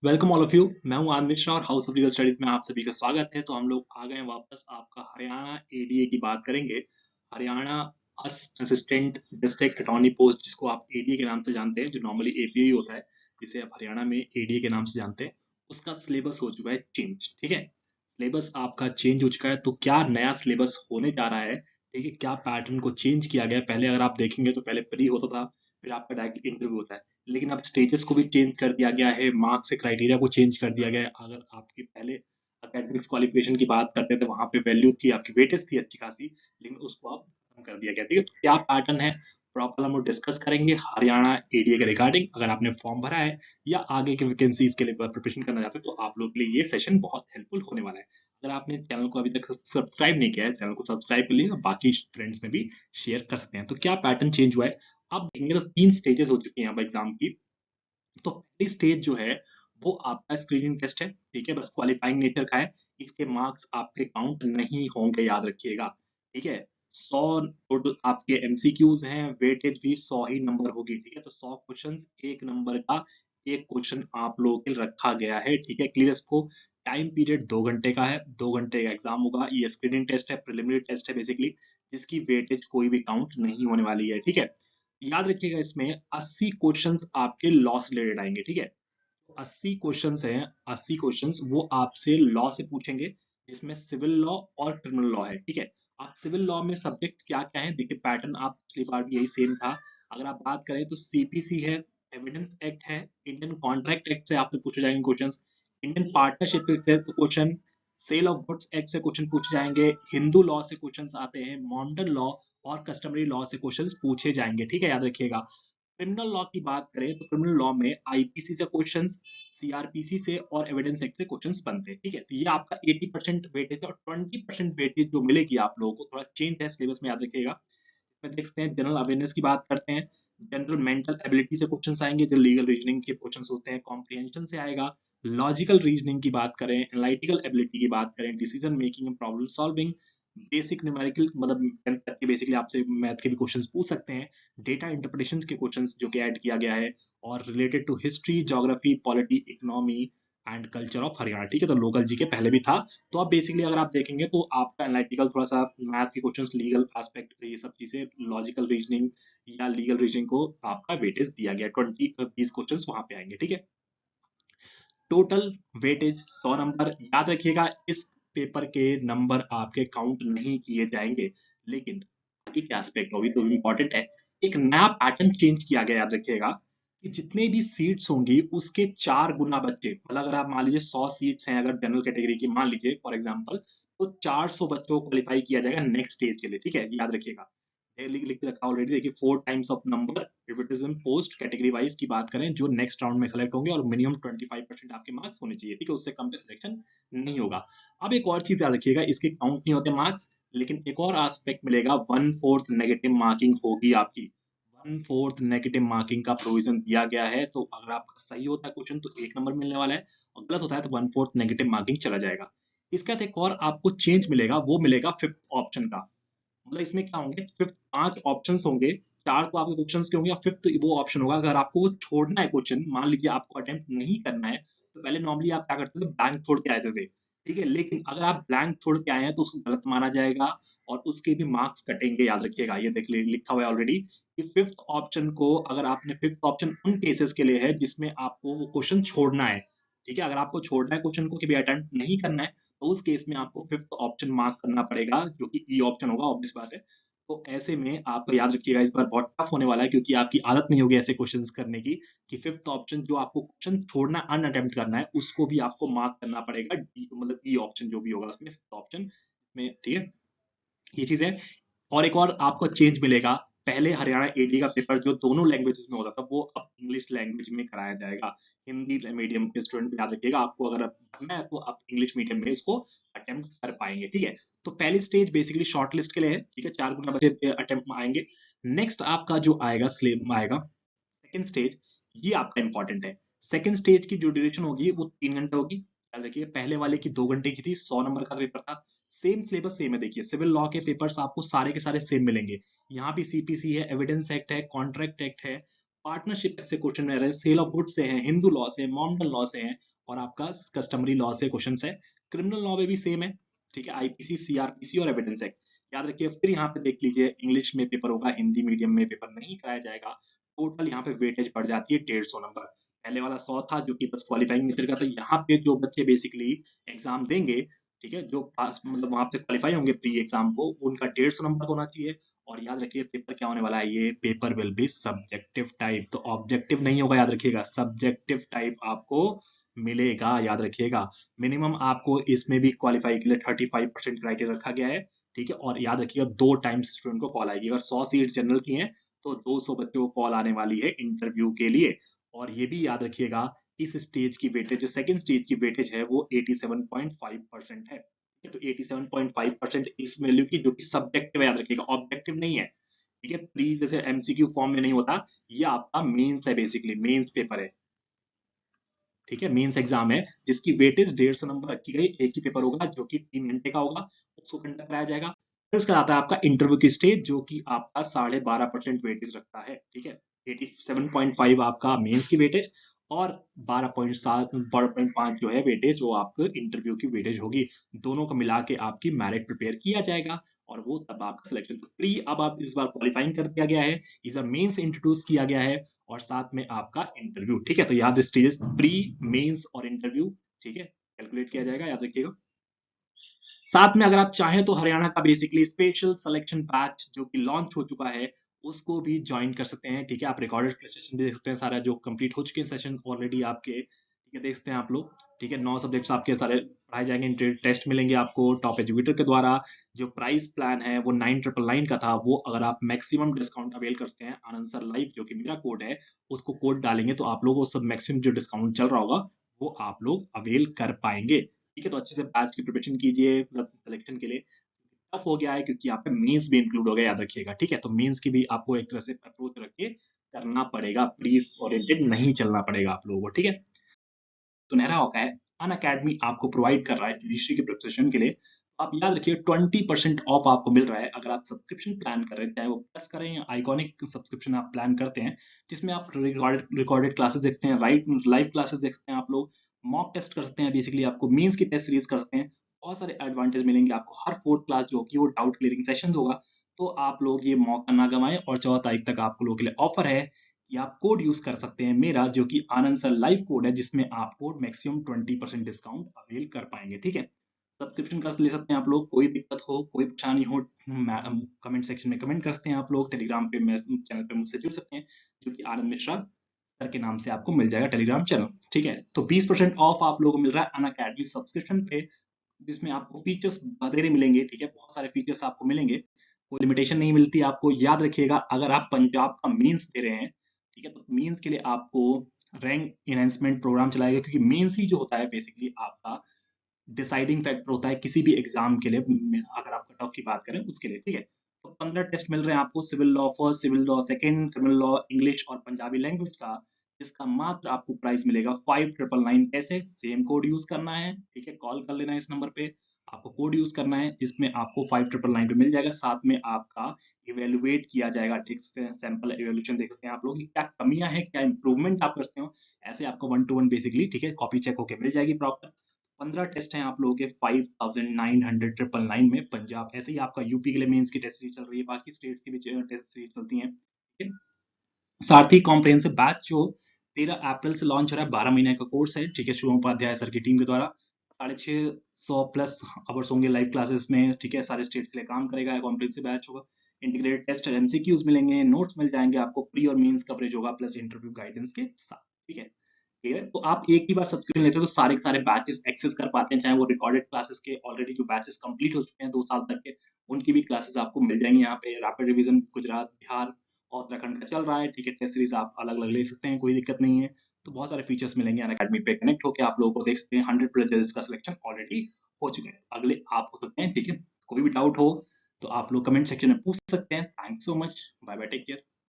Welcome all of you. मैं हूं आनंद मिश्रा और हाउस ऑफ लीगल स्टडीज में आप सभी का स्वागत है। तो हम लोग आ गए हैं वापस। आपका हरियाणा एडीए की बात करेंगे। Haryana assistant district attorney post, जिसको आप एडीए के नाम से जानते हैं, जो नॉर्मली एपीए होता है, जिसे आप हरियाणा में एडीए के नाम से जानते हैं, उसका सिलेबस हो चुका है चेंज। ठीक है, सिलेबस आपका चेंज हो चुका है। तो क्या नया सिलेबस होने जा रहा है, ठीक है, क्या पैटर्न को चेंज किया गया है। पहले अगर आप देखेंगे तो पहले प्री होता था, फिर आपका डायरेक्ट इंटरव्यू होता है, लेकिन अब स्टेजेस को भी चेंज कर दिया गया है, मार्क्स से क्राइटेरिया को चेंज कर दिया गया है। अगर आपकी पहले अकेडमिक्स क्वालिफिकेशन की बात करते थे, तो वहां पे वैल्यू थी, आपकी वेटेज थी अच्छी खासी, लेकिन उसको अब खत्म कर दिया गया। ठीक है, तो क्या पैटर्न है प्रॉपर हम लोग डिस्कस करेंगे हरियाणा एडीए के रिगार्डिंग। अगर आपने फॉर्म भरा है या आगे के वैकेंसीज के लिए प्रिपरेशन करना चाहते हैं, तो आप लोग के लिए ये सेशन बहुत हेल्पफुल होने वाला है। अगर आपने चैनल को अभी तक सब्सक्राइब नहीं किया है, चैनल को सब्सक्राइब कर लीजिए, बाकी फ्रेंड्स में भी शेयर कर सकते हैं। तो क्या पैटर्न चेंज हुआ है, आप देखेंगे तो 3 स्टेजेस हो चुकी हैं अब एग्जाम की। तो पहली स्टेज जो है वो आपका स्क्रीनिंग टेस्ट है। ठीक है, बस क्वालिफाइंग नेचर का है, इसके मार्क्स आपके काउंट नहीं होंगे, याद रखिएगा। ठीक है, 100 टोटल आपके एमसीक्यूज हैं, वेटेज भी 100 ही नंबर होगी। ठीक है, तो 100 क्वेश्चंस, एक नंबर का एक क्वेश्चन आप लोगों के लिए रखा गया है। ठीक है, क्लियर इसको। टाइम पीरियड 2 घंटे का है, 2 घंटे का एग्जाम होगा। ये स्क्रीनिंग टेस्ट है, प्रिलिमिनरी टेस्ट है बेसिकली, जिसकी वेटेज कोई भी काउंट नहीं होने वाली है। ठीक है, याद रखिएगा इसमें 80 क्वेश्चंस आपके लॉ से रिलेटेड आएंगे। ठीक है, 80 क्वेश्चंस हैं, 80 क्वेश्चंस वो आपसे लॉ से पूछेंगे, जिसमें सिविल लॉ और क्रिमिनल लॉ है। ठीक है, आप सिविल लॉ में सब्जेक्ट क्या क्या है, देखिए पैटर्न आप पिछली बार भी यही सेम था। अगर आप बात करें तो सीपीसी है, एविडेंस एक्ट है, इंडियन कॉन्ट्रैक्ट एक्ट से आपसे पूछे जाएंगे क्वेश्चंस, इंडियन पार्टनरशिप एक्ट से तो question, sale of goods act से क्वेश्चन पूछे जाएंगे, हिंदू लॉ से क्वेश्चंस आते हैं, मॉडर्न लॉ और कस्टमरी लॉ से क्वेश्चंस पूछे जाएंगे। ठीक है, याद रखिएगा। क्रिमिनल लॉ की बात करें तो क्रिमिनल लॉ में आईपीसी से क्वेश्चंस, सीआरपीसी से और एविडेंस एक्ट से क्वेश्चंस बनते हैं। ठीक है, तो ये आपका 80% वेटेज है, और 20% वेटेज जो मिलेगी आप लोगों को, थोड़ा चेंज है सिलेबस में, याद रखिएगा। इसमें देखते हैं जनरल अवेयरनेस की बात करते हैं, जनरल मेंटल एबिलिटी से क्वेश्चंस आएंगे, जो लीगल रीजनिंग के क्वेश्चंस होते हैं, कॉम्प्रिहेंशन से आएगा। लॉजिकल रीजनिंग की बात करें, एनालिटिकल एबिलिटी की बात करें, decision making and problem solving, basic numerical, मतलब 10 तक के बेसिकली आपसे मैथ के भी क्वेश्चंस पूछ सकते हैं, डेटा इंटरप्रिटेशन के क्वेश्चंस जो कि ऐड किया गया है, और related to history, geography, polity, economy and culture of Haryana. ठीक है, तो लोकल जी के पहले भी था। तो अब बेसिकली अगर आप देखेंगे तो आपका एनालिटिकल, थोड़ा सा मैथ के क्वेश्चंस, लीगल एस्पेक्ट, ये सब चीजें, लॉजिकल रीजनिंग या लीगल रीजनिंग को आपका वेटेज दिया गया, 20 क्वेश्चंस वहां पे आएंगे। ठीक है, टोटल वेटेज 100 नंबर, याद रखिएगा। इस पेपर के नंबर आपके काउंट नहीं किए जाएंगे, लेकिन बाकी क्या एस्पेक्ट होगी तो इम्पोर्टेंट है। एक नया पैटर्न चेंज किया गया, याद रखिएगा, कि जितने भी सीट्स होंगी उसके 4 गुना बच्चे, मतलब अगर आप मान लीजिए 100 सीट्स हैं अगर जनरल कैटेगरी की, मान लीजिए फॉर एग्जांपल, तो 400 बच्चों को क्वालिफाई किया जाएगा नेक्स्ट स्टेज के लिए। ठीक है, याद रखिएगा। लिख के रखा ऑलरेडी, देखिए 4 times of number advertisement post category wise की बात करें, जो नेक्स्ट राउंड में सेलेक्ट होंगे, और मिनिमम 25% आपके मार्क्स होने चाहिए। ठीक है, उससे कम पे सिलेक्शन नहीं होगा। अब एक और चीज याद रखिएगा, इसके काउंट नहीं होते मार्क्स, लेकिन एक और एस्पेक्ट मिलेगा, 1/4 नेगेटिव मार्किंग होगी आपकी। 1/4 नेगेटिव मार्किंग का प्रोविजन दिया गया है। तो अगर आपका सही होता है क्वेश्चन तो 1 नंबर मिलने वाला है, और गलत होता है तो 1/4 नेगेटिव मार्किंग चला जाएगा। इसका एक और आपको चेंज मिलेगा, वो मिलेगा फिफ्थ ऑप्शन का। मतलब इसमें क्या होंगे, फिफ्थ 5 ऑप्शन होंगे, 4 तो आपके क्वेश्चन के होंगे, और फिफ्थ वो ऑप्शन होगा, अगर आपको वो छोड़ना है क्वेश्चन, मान लीजिए आपको अटेम्प्ट नहीं करना है, तो पहले नॉर्मली आप क्या करते थे, ब्लैंक छोड़ के आए थे। ठीक है, लेकिन अगर आप ब्लैंक छोड़ के आए हैं तो उसको गलत माना जाएगा, और उसके भी मार्क्स कटेंगे, याद रखिएगा। ये देख लिखा हुआ है ऑलरेडी, कि फिफ्थ ऑप्शन को, अगर आपने फिफ्थ ऑप्शन उन केसेस के लिए है जिसमें आपको वो क्वेश्चन छोड़ना है। ठीक है, अगर आपको छोड़ना है क्वेश्चन को, कि भी अटेम्प्ट नहीं करना है, तो उस केस में आपको फिफ्थ ऑप्शन मार्क करना पड़ेगा, जो कि ई ऑप्शन होगा, ऑब्वियस बात है। तो ऐसे में आपको याद रखिएगा, इस बार बहुत टफ होने वाला है, क्योंकि आपकी आदत नहीं होगी ऐसे क्वेश्चंस करने की, कि फिफ्थ ऑप्शन जो आपको क्वेश्चन छोड़ना, अन अटेम्प्ट करना है, उसको भी आपको मार्क करना पड़ेगा, मतलब ई ऑप्शन जो भी होगा उसमें, फिफ्थ ऑप्शन में। ठीक है, ये चीज है। और एक और आपको चेंज मिलेगा, पहले हरियाणा एडी का पेपर जो दोनों लैंग्वेजेस में होता था, वो अब इंग्लिश लैंग्वेज में कराया जाएगा। हिंदी मीडियम के स्टूडेंट, याद रखिएगा, आपको अगर भरना है तो आप इंग्लिश मीडियम में इसको अटेम्प्ट कर पाएंगे। ठीक है, तो पहली स्टेज बेसिकली शॉर्ट लिस्ट के लिए है। ठीक है, 4 गुना बच्चे अटेम्प्ट आएंगे। नेक्स्ट आपका जो आएगा स्लेब आएगा सेकंड स्टेज, ये आपका इंपॉर्टेंट है। सेकंड स्टेज की जो ड्यूरेशन होगी वो 3 घंटे होगी, याद रखिए। पहले वाले की 2 घंटे की थी, 100 नंबर का पेपर था। सेम सिलेबस सेम है, देखिए सिविल लॉ के पेपर्स आपको सारे के सारे सेम मिलेंगे। यहाँ भी सीपीसी है, एविडेंस एक्ट है, कॉन्ट्रैक्ट एक्ट है, पार्टनरशिप से क्वेश्चन रह रहे हैं, सेल ऑफ गुड्स से है, हिंदू लॉ से, मॉडर्न लॉ से है, और आपका कस्टमरी लॉ से क्वेश्चन है। क्रिमिनल लॉ में भी सेम है, ठीक है, आईपीसी, सीआरपीसी और एविडेंस एक्ट। याद रखिए, फिर यहाँ पे देख लीजिए, इंग्लिश में पेपर होगा, हिंदी मीडियम में पेपर नहीं कराया जाएगा। टोटल यहाँ पे वेटेज बढ़ जाती है 150 नंबर। पहले वाला 100 था जो कि बस क्वालिफाइंग नेचर का था। यहाँ पे जो बच्चे बेसिकली एग्जाम देंगे, ठीक है, जो पास मतलब वहां से क्वालिफाई होंगे प्री एग्जाम को, उनका 150 नंबर होना चाहिए। और याद रखिए, पेपर क्या होने वाला है, ये paper will be subjective type, तो ऑब्जेक्टिव नहीं होगा, याद रखिएगा, सब्जेक्टिव टाइप आपको मिलेगा, याद रखिएगा। मिनिमम आपको इसमें भी क्वालिफाई के लिए 35% क्राइटेरिया रखा गया है, ठीक है। और याद रखिएगा, 2 टाइम्स स्टूडेंट को कॉल आएगी। अगर 100 सीट जनरल की हैं तो 200 बच्चों को कॉल आने वाली है इंटरव्यू के लिए। और ये भी याद रखिएगा, इस स्टेज की वेटेज, जो सेकंड स्टेज की वेटेज है, वो 87.5% है। तो 87.5% इस वैल्यू की, जो कि सब्जेक्टिव है, याद रखिएगा, ऑब्जेक्टिव नहीं है, ठीक है। प्लीज, जैसे एमसीक्यू फॉर्म में नहीं होता, ये आपका मेंस है, बेसिकली मेंस पेपर है, ठीक है, मेंस एग्जाम है, जिसकी वेटेज 150 नंबर रखी गई। एक ही पेपर होगा जो कि 3 घंटे का होगा, उसको कंडक्ट कराया जाएगा। फिर उसका आता है आपका इंटरव्यू की स्टेज, जो कि आपका 12.5% वेटेज रखता है, ठीक है। 87.5 आपका मेंस की वेटेज, और 12.5 जो है वेटेज, वो आपको इंटरव्यू की वेटेज होगी। दोनों को मिला के आपकी मेरिट प्रिपेयर किया जाएगा, और वो तब आपका सिलेक्शन। प्री अब आप इस बार क्वालिफाइंग कर दिया गया है, इस बार मेंस इंट्रोड्यूस किया गया है, और साथ में आपका इंटरव्यू, ठीक है। तो याद स्टेजेस प्री, मेंस और इंटरव्यू, ठीक है, कैलकुलेट किया जाएगा, याद रखिएगा। साथ में अगर आप चाहें तो हरियाणा का बेसिकली स्पेशल सिलेक्शन बैच जो कि लॉन्च हो चुका है, उसको भी ज्वाइन कर सकते हैं, ठीक है। आप रिकॉर्डेड सेशन भी देख सकते हैं, सारा जो कंप्लीट हो चुके हैं सेशन ऑलरेडी आपके, ठीक है, देख सकते हैं आप लोग, ठीक है। 9 सब्जेक्ट्स आपके सारे पढ़ाए जाएंगे, टेस्ट मिलेंगे आपको टॉप एजुकेटर के द्वारा। जो प्राइस प्लान है वो 9,999 का था, वो अगर आप मैक्सिमम डिस्काउंट अवेल करते हैं, आनंद सर लाइव जो कि मेरा कोड है, उसको कोड डालेंगे, तो आप लोगों को सब मैक्सिमम जो डिस्काउंट चल रहा होगा, वो आप लोग अवेल कर पाएंगे, ठीक है। तो अच्छे से बैच की प्रिपरेशन कीजिए, मतलब सिलेक्शन के लिए टफ हो गया है, क्योंकि यहाँ पे मेंस भी इंक्लूड हो गया, याद रखिएगा, ठीक है। तो मेंस की भी आपको एक तरह से अप्रोच रख के करना पड़ेगा, प्री ओरिएंटेड नहीं चलना पड़ेगा आप लोगों को, ठीक है। सुनहरा मौका है, अन अकेडमी आपको प्रोवाइड कर रहा है जुडिशरी के प्रिपरेशन के लिए। आप याद रखिए, 20% ऑफ आपको मिल रहा है अगर आप सब्सक्रिप्शन प्लान कर रहे हैं, चाहे वो प्लस करें या आइकॉनिक सब्सक्रिप्शन आप प्लान करते हैं, जिसमें आप रिकॉर्डेड क्लासेस देखते हैं, लाइव क्लासेस देखते हैं, आप लोग मॉक टेस्ट कर सकते हैं, बेसिकली आपको मीन्स की टेस्ट सीरीज कर सकते हैं। बहुत सारे एडवांटेज मिलेंगे आपको, हर 4th क्लास जो होगी वो डाउट क्लियरिंग सेशन होगा। तो आप लोग ये मौका ना गंवाएं, और 14 तारीख तक आप लोगों के लिए ऑफर है कि आप कोड यूज कर सकते हैं मेरा, जो कि आनंद सर लाइव कोड है, जिसमें आपको मैक्सिमम 20% डिस्काउंट अवेल कर पाएंगे, ठीक है। सब्सक्रिप्शन कर ले सकते हैं आप लोग, कोई दिक्कत हो, कोई परेशानी हो, कमेंट सेक्शन में कमेंट कर सकते हैं आप लोग, टेलीग्राम पे चैनल पे मुझसे जुड़ सकते हैं, जो कि आनंद मिश्रा सर के नाम से आपको मिल जाएगा टेलीग्राम चैनल, ठीक है। तो 20% ऑफ आप लोगों को मिल रहा है अन अकेडमी सब्सक्रिप्शन पे, जिसमें आपको फीचर्स वगैरह मिलेंगे, ठीक है, बहुत सारे फीचर्स आपको मिलेंगे, कोई लिमिटेशन नहीं मिलती आपको। याद रखिएगा, अगर आप पंजाब का मीन्स दे रहे हैं, ठीक है, तो मीन्स के लिए आपको रैंक इनहेंसमेंट प्रोग्राम चलाएगा, क्योंकि मीन्स ही जो होता है बेसिकली आपका डिसाइडिंग फैक्टर होता है किसी भी एग्जाम के लिए, अगर आप कट ऑफ की बात करें उसके लिए, ठीक है। तो 15 टेस्ट मिल रहे हैं आपको, civil law first, civil law second, criminal law, English और पंजाबी लैंग्वेज का, जिसका मात्र आपको प्राइस मिलेगा 5999। कैसे? सेम कोड यूज करना है, ठीक है, कॉल कर लेना है इस नंबर पे, आपको कोड यूज करना है, इसमें आपको 5999 पे मिल जाएगा। साथ में आपका इवेलुएट किया जाएगा, ठीक है, सैंपल इवेल्यूशन देख सकते हैं आप लोग कि क्या कमियां हैं, क्या इंप्रूवमेंट आप करते हो, ऐसे आपको 1 to 1 बेसिकली, ठीक है, कॉपी चेक होके मिल जाएगी प्रॉपर। 15 टेस्ट हैं आप लोगों के 5999 में। पंजाब, ऐसे ही आपका यूपी के लिए मेंस की टेस्ट सीरीज चल रही है, बाकी स्टेट्स की भी टेस्ट सीरीज चलती हैं, ठीक है। साथ ही कॉम्प्रिहेंसिव बैच जो 13 अप्रैल से लॉन्च हो रहा है, 12 महीने का कोर्स है, ठीक है, शुभम उपाध्याय सर की टीम के द्वारा 650 प्लस आवर्स होंगे लाइव क्लासेस में, ठीक है, सारे स्टेट्स के लिए काम करेगा, कॉम्प्रिहेंसिव बैच होगा, इंटीग्रेटेड टेस्ट और एमसीक्यूज मिलेंगे, नोट्स मिल जाएंगे आपको, प्री और मेंस कवरेज होगा, प्लस इंटरव्यू गाइडेंस के साथ, ठीक है। क्लियर है? तो आप एक ही बार सब्सक्रिप्शन लेते हो तो सारे के सारे बैचेस एक्सेस कर पाते हैं, चाहे वो रिकॉर्डेड क्लासेस के ऑलरेडी जो बैचेस कंप्लीट हो चुके हैं 2 साल तक के, उनकी भी क्लासेस आपको मिल जाएंगी यहाँ पे। रैपिड रिवीजन गुजरात, बिहार और उत्तराखंड का चल रहा है, ठीक है, टेस्ट सीरीज आप अलग अलग ले सकते हैं, कोई दिक्कत नहीं है। तो बहुत सारे फीचर्स मिलेंगे अनअकैडमी पे कनेक्ट होकर, आप लोगों को देख सकते हैं 100 रिजल्ट्स का सिलेक्शन ऑलरेडी हो चुका है, अगले आप हो सकते हैं, ठीक है। कोई भी डाउट हो तो आप लोग कमेंट सेक्शन में पूछ सकते हैं। Thanks so much, bye bye, take care.